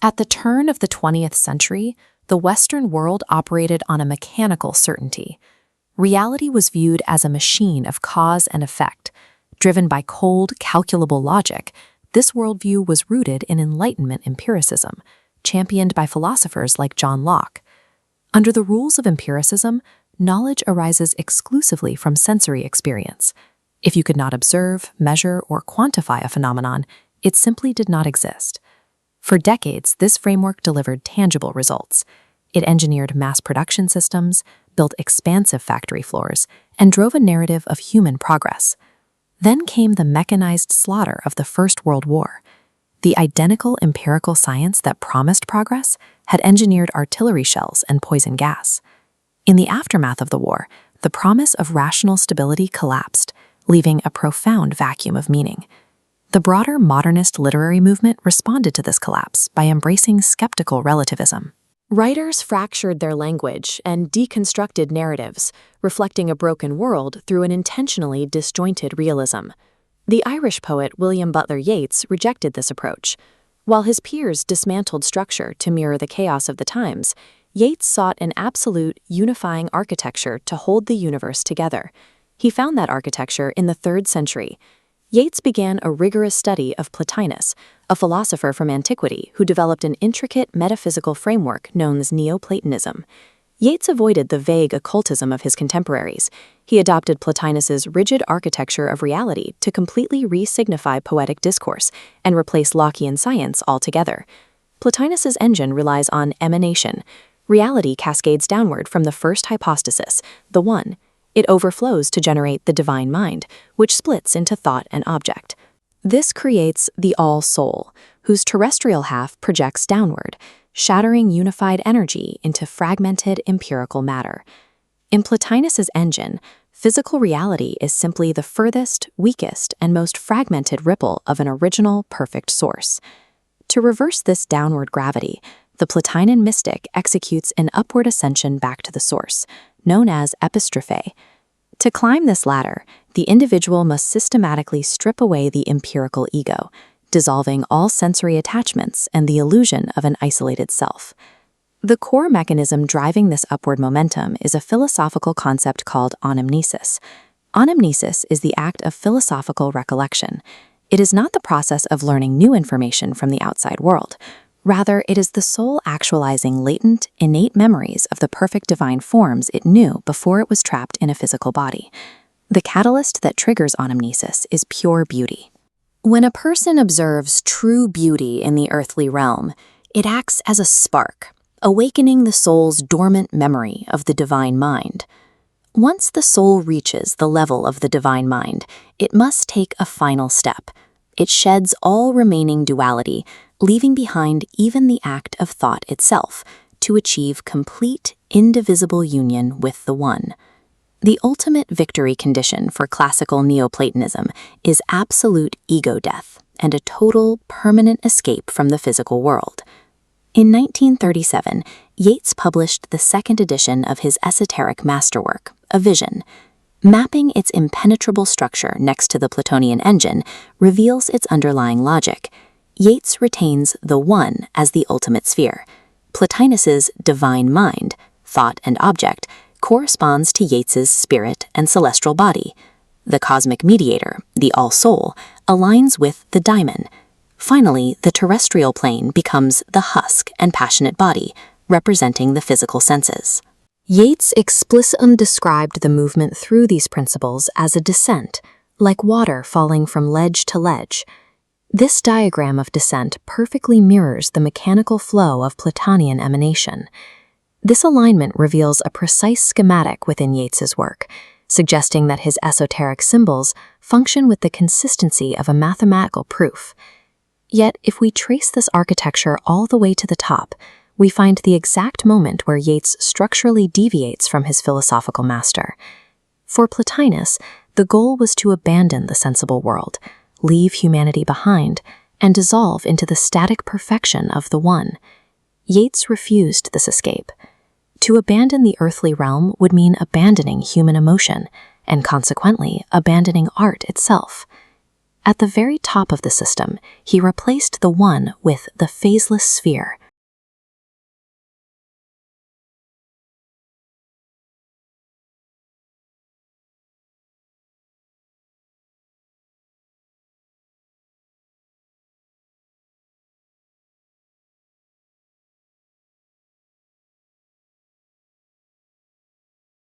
At the turn of the 20th century, the Western world operated on a mechanical certainty. Reality was viewed as a machine of cause and effect. Driven by cold, calculable logic, this worldview was rooted in Enlightenment empiricism, championed by philosophers like John Locke. Under the rules of empiricism, knowledge arises exclusively from sensory experience. If you could not observe, measure, or quantify a phenomenon, it simply did not exist. For decades, this framework delivered tangible results. It engineered mass production systems, built expansive factory floors, and drove a narrative of human progress. Then came the mechanized slaughter of the First World War. The identical empirical science that promised progress had engineered artillery shells and poison gas. In the aftermath of the war, the promise of rational stability collapsed, leaving a profound vacuum of meaning. The broader modernist literary movement responded to this collapse by embracing skeptical relativism. Writers fractured their language and deconstructed narratives, reflecting a broken world through an intentionally disjointed realism. The Irish poet William Butler Yeats rejected this approach. While his peers dismantled structure to mirror the chaos of the times, Yeats sought an absolute, unifying architecture to hold the universe together. He found that architecture in the 3rd century. Yeats began a rigorous study of Plotinus, a philosopher from antiquity who developed an intricate metaphysical framework known as Neoplatonism. Yeats avoided the vague occultism of his contemporaries. He adopted Plotinus's rigid architecture of reality to completely re-signify poetic discourse and replace Lockean science altogether. Plotinus's engine relies on emanation. Reality cascades downward from the first hypostasis, the One. It overflows to generate the divine mind, which splits into thought and object. This creates the all-soul, whose terrestrial half projects downward, shattering unified energy into fragmented empirical matter. In Plotinus's engine, physical reality is simply the furthest, weakest, and most fragmented ripple of an original, perfect source. To reverse this downward gravity, the Plotinan mystic executes an upward ascension back to the source, known as epistrophe. To climb this ladder, the individual must systematically strip away the empirical ego, dissolving all sensory attachments and the illusion of an isolated self. The core mechanism driving this upward momentum is a philosophical concept called anamnesis. Anamnesis is the act of philosophical recollection. It is not the process of learning new information from the outside world. Rather, it is the soul actualizing latent, innate memories of the perfect divine forms it knew before it was trapped in a physical body. The catalyst that triggers anamnesis is pure beauty. When a person observes true beauty in the earthly realm, it acts as a spark, awakening the soul's dormant memory of the divine mind. Once the soul reaches the level of the divine mind, it must take a final step. It sheds all remaining duality, leaving behind even the act of thought itself, to achieve complete, indivisible union with the One. The ultimate victory condition for classical Neoplatonism is absolute ego death and a total, permanent escape from the physical world. In 1937, Yeats published the 2nd edition of his esoteric masterwork, A Vision. Mapping its impenetrable structure next to the Platonian engine reveals its underlying logic. Yeats retains the One as the ultimate sphere. Plotinus's divine mind, thought and object, corresponds to Yeats's spirit and celestial body. The cosmic mediator, the all-soul, aligns with the daimon. Finally, the terrestrial plane becomes the husk and passionate body, representing the physical senses. Yeats explicitly described the movement through these principles as a descent, like water falling from ledge to ledge. This diagram of descent perfectly mirrors the mechanical flow of Platonian emanation. This alignment reveals a precise schematic within Yeats's work, suggesting that his esoteric symbols function with the consistency of a mathematical proof. Yet, if we trace this architecture all the way to the top, we find the exact moment where Yeats structurally deviates from his philosophical master. For Plotinus, the goal was to abandon the sensible world, leave humanity behind, and dissolve into the static perfection of the One. Yeats refused this escape. To abandon the earthly realm would mean abandoning human emotion, and consequently abandoning art itself. At the very top of the system, he replaced the one with the phaseless sphere,